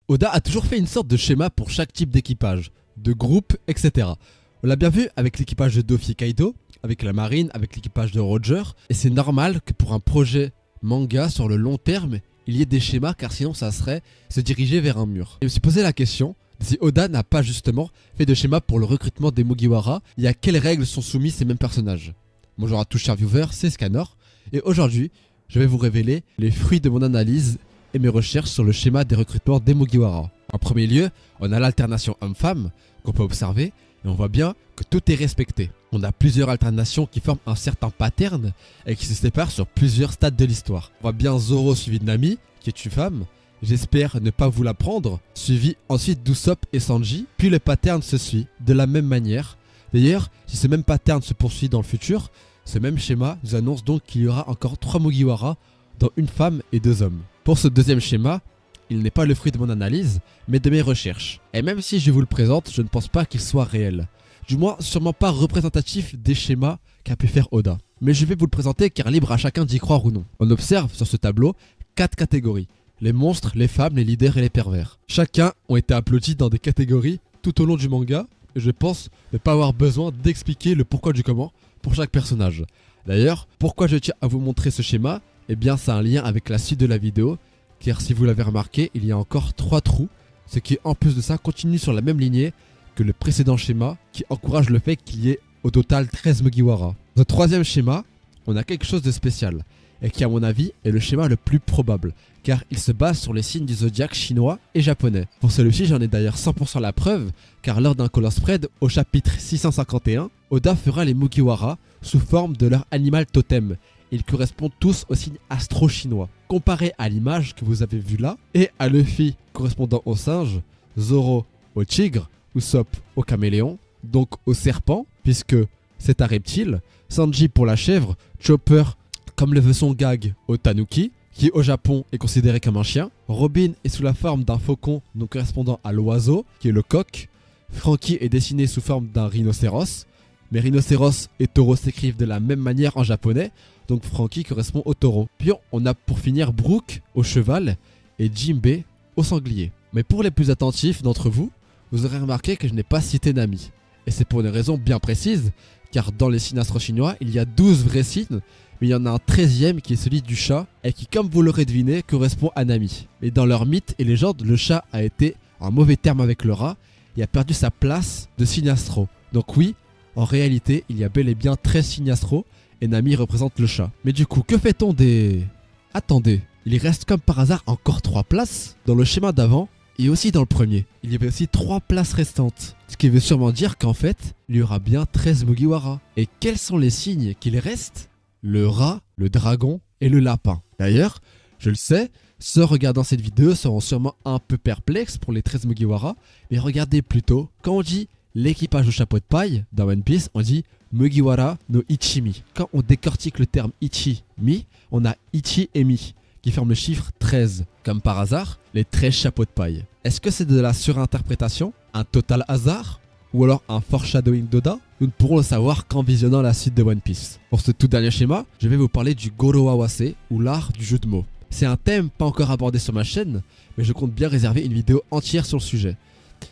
Oda a toujours fait une sorte de schéma pour chaque type d'équipage, de groupe, etc. On l'a bien vu avec l'équipage de Luffy et Kaido, avec la marine, avec l'équipage de Roger, et c'est normal que pour un projet manga sur le long terme, il y ait des schémas car sinon ça serait se diriger vers un mur. Et je me suis posé la question si Oda n'a pas justement fait de schéma pour le recrutement des Mugiwara et à quelles règles sont soumis ces mêmes personnages. Bonjour à tous chers viewers, c'est Scanor, et aujourd'hui je vais vous révéler les fruits de mon analyse et mes recherches sur le schéma des recrutements des Mugiwara. En premier lieu, on a l'alternation homme-femme qu'on peut observer et on voit bien que tout est respecté. On a plusieurs alternations qui forment un certain pattern et qui se séparent sur plusieurs stades de l'histoire. On voit bien Zoro suivi de Nami, qui est une femme. J'espère ne pas vous l'apprendre. Suivi ensuite d'Usopp et Sanji, puis le pattern se suit de la même manière. D'ailleurs, si ce même pattern se poursuit dans le futur, ce même schéma nous annonce donc qu'il y aura encore 3 Mugiwara, dont une femme et 2 hommes. Pour ce deuxième schéma, il n'est pas le fruit de mon analyse, mais de mes recherches. Et même si je vous le présente, je ne pense pas qu'il soit réel. Du moins, sûrement pas représentatif des schémas qu'a pu faire Oda. Mais je vais vous le présenter car libre à chacun d'y croire ou non. On observe sur ce tableau 4 catégories. Les monstres, les femmes, les leaders et les pervers. Chacun ont été applaudis dans des catégories tout au long du manga. Et je pense ne pas avoir besoin d'expliquer le pourquoi du comment pour chaque personnage. D'ailleurs, pourquoi je tiens à vous montrer ce schéma? Eh bien, ça a un lien avec la suite de la vidéo. Car si vous l'avez remarqué, il y a encore 3 trous. Ce qui, en plus de ça, continue sur la même lignée que le précédent schéma, qui encourage le fait qu'il y ait au total 13 Mugiwara. Dans le troisième schéma, on a quelque chose de spécial, et qui à mon avis est le schéma le plus probable, car il se base sur les signes du zodiaque chinois et japonais. Pour celui-ci, j'en ai d'ailleurs 100% la preuve, car lors d'un color spread au chapitre 651, Oda fera les Mugiwara sous forme de leur animal totem. Ils correspondent tous au signe astro-chinois. Comparé à l'image que vous avez vue là, et à Luffy correspondant au singe, Zoro au tigre, Usopp au caméléon, donc au serpent, puisque c'est un reptile, Sanji pour la chèvre, Chopper, comme le veut son gag, au tanuki, qui au Japon est considéré comme un chien, Robin est sous la forme d'un faucon, donc correspondant à l'oiseau, qui est le coq, Franky est dessiné sous forme d'un rhinocéros, mais rhinocéros et taureau s'écrivent de la même manière en japonais, donc Franky correspond au taureau. Puis on a pour finir Brook au cheval et Jinbei au sanglier. Mais pour les plus attentifs d'entre vous, vous aurez remarqué que je n'ai pas cité Nami. Et c'est pour une raison bien précise, car dans les signes astro-chinois, il y a 12 vrais signes, mais il y en a un 13e qui est celui du chat, et qui, comme vous l'aurez deviné, correspond à Nami. Mais dans leurs mythes et légendes, le chat a été en mauvais terme avec le rat, et a perdu sa place de signe astro. Donc oui, en réalité, il y a bel et bien 13 signes astro, et Nami représente le chat. Mais du coup, que fait-on des... Attendez, il reste comme par hasard encore 3 places dans le schéma d'avant, et aussi dans le premier. Il y avait aussi 3 places restantes. Ce qui veut sûrement dire qu'en fait, il y aura bien 13 Mugiwara. Et quels sont les signes qu'il reste? Le rat, le dragon et le lapin. D'ailleurs, je le sais, ceux regardant cette vidéo seront sûrement un peu perplexes pour les 13 Mugiwara. Mais regardez plutôt, quand on dit l'équipage au chapeau de paille, dans One Piece, on dit Mugiwara no Ichimi. Quand on décortique le terme Ichi-mi, on a Ichi et Mi, qui forment le chiffre 13. Comme par hasard, les 13 chapeaux de paille. Est-ce que c'est de la surinterprétation, un total hasard, ou alors un foreshadowing d'Oda? Nous ne pourrons le savoir qu'en visionnant la suite de One Piece. Pour ce tout dernier schéma, je vais vous parler du Goro Awase, ou l'art du jeu de mots. C'est un thème pas encore abordé sur ma chaîne, mais je compte bien réserver une vidéo entière sur le sujet.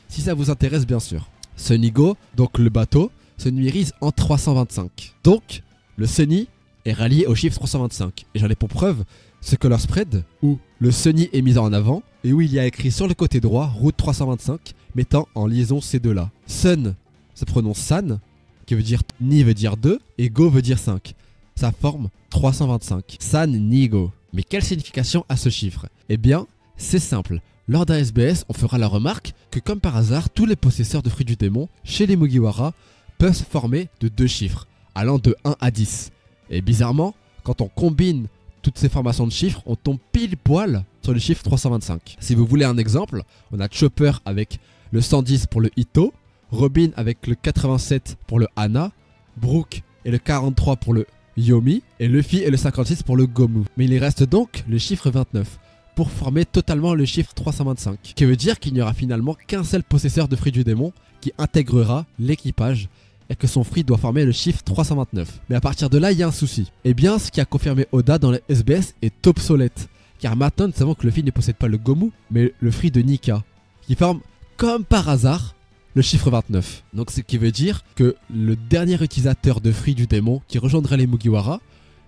Si ça vous intéresse bien sûr. Ce Nigo, donc le bateau, se numérise en 325. Donc, le Sunny est rallié au chiffre 325. Et j'en ai pour preuve ce color spread où le Sunny est mis en avant et où il y a écrit sur le côté droit route 325 mettant en liaison ces deux-là. Sun se prononce San, qui veut dire Ni veut dire 2 et Go veut dire 5. Ça forme 325. San Ni Go. Mais quelle signification a ce chiffre? Eh bien, c'est simple. Lors d'un SBS, on fera la remarque que comme par hasard, tous les possesseurs de fruits du démon chez les Mugiwara peuvent se former de 2 chiffres, allant de 1 à 10. Et bizarrement, quand on combine toutes ces formations de chiffres, on tombe pile poil sur le chiffre 325. Si vous voulez un exemple, on a Chopper avec le 110 pour le Ito, Robin avec le 87 pour le Hana, Brook et le 43 pour le Yomi, et Luffy et le 56 pour le Gomu. Mais il reste donc le chiffre 29 pour former totalement le chiffre 325. Ce qui veut dire qu'il n'y aura finalement qu'un seul possesseur de fruits du démon qui intégrera l'équipage et que son fruit doit former le chiffre 329. Mais à partir de là, il y a un souci. Eh bien, ce qui a confirmé Oda dans les SBS est obsolète, car maintenant nous savons que Luffy ne possède pas le Gomu, mais le fruit de Nika, qui forme comme par hasard le chiffre 29. Donc ce qui veut dire que le dernier utilisateur de fruit du démon qui rejoindra les Mugiwara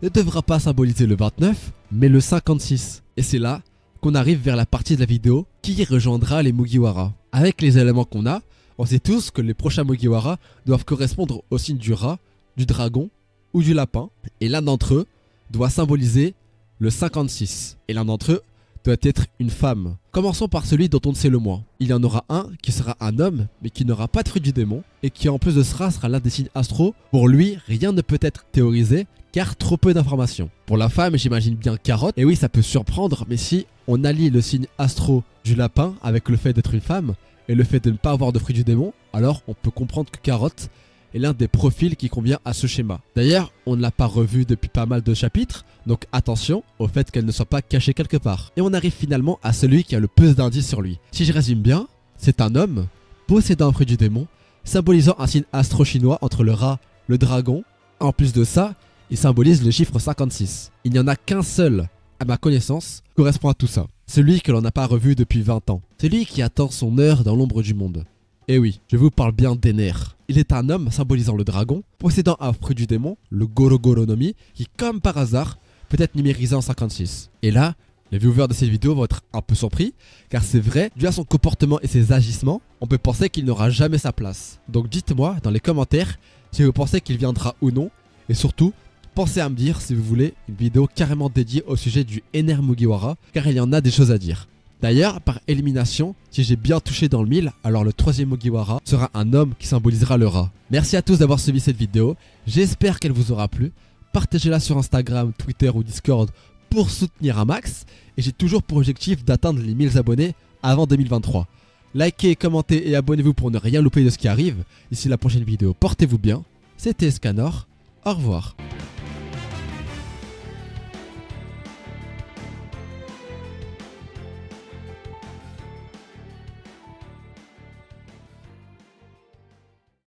ne devra pas symboliser le 29, mais le 56. Et c'est là qu'on arrive vers la partie de la vidéo qui rejoindra les Mugiwara. Avec les éléments qu'on a, on sait tous que les prochains Mugiwara doivent correspondre au signe du rat, du dragon ou du lapin, et l'un d'entre eux doit symboliser le 56, et l'un d'entre eux doit être une femme. Commençons par celui dont on ne sait le moins. Il y en aura un qui sera un homme, mais qui n'aura pas de fruit du démon, et qui en plus de cela sera l'un des signes astro. Pour lui, rien ne peut être théorisé, car trop peu d'informations. Pour la femme, j'imagine bien Carotte, et oui, ça peut surprendre, mais si on allie le signe astro du lapin avec le fait d'être une femme, et le fait de ne pas avoir de fruit du démon, alors on peut comprendre que Carotte est l'un des profils qui convient à ce schéma. D'ailleurs, on ne l'a pas revu depuis pas mal de chapitres, donc attention au fait qu'elle ne soit pas cachée quelque part. Et on arrive finalement à celui qui a le plus d'indices sur lui. Si je résume bien, c'est un homme possédant un fruit du démon, symbolisant un signe astro-chinois entre le rat, le dragon. En plus de ça, il symbolise le chiffre 56. Il n'y en a qu'un seul, à ma connaissance, qui correspond à tout ça. Celui que l'on n'a pas revu depuis 20 ans. Celui qui attend son heure dans l'ombre du monde. Et oui, je vous parle bien d'Ener. Il est un homme symbolisant le dragon, possédant un fruit du démon, le Gorogoro no Mi, qui comme par hasard peut être numérisé en 56. Et là, les viewers de cette vidéo vont être un peu surpris, car c'est vrai, dû à son comportement et ses agissements, on peut penser qu'il n'aura jamais sa place. Donc dites-moi dans les commentaires si vous pensez qu'il viendra ou non, et surtout, pensez à me dire si vous voulez une vidéo carrément dédiée au sujet du Ener Mugiwara, car il y en a des choses à dire. D'ailleurs, par élimination, si j'ai bien touché dans le mille, alors le troisième Mugiwara sera un homme qui symbolisera le rat. Merci à tous d'avoir suivi cette vidéo, j'espère qu'elle vous aura plu. Partagez-la sur Instagram, Twitter ou Discord pour soutenir un max. Et j'ai toujours pour objectif d'atteindre les 1000 abonnés avant 2023. Likez, commentez et abonnez-vous pour ne rien louper de ce qui arrive. D'ici la prochaine vidéo, portez-vous bien. C'était Escanor, au revoir.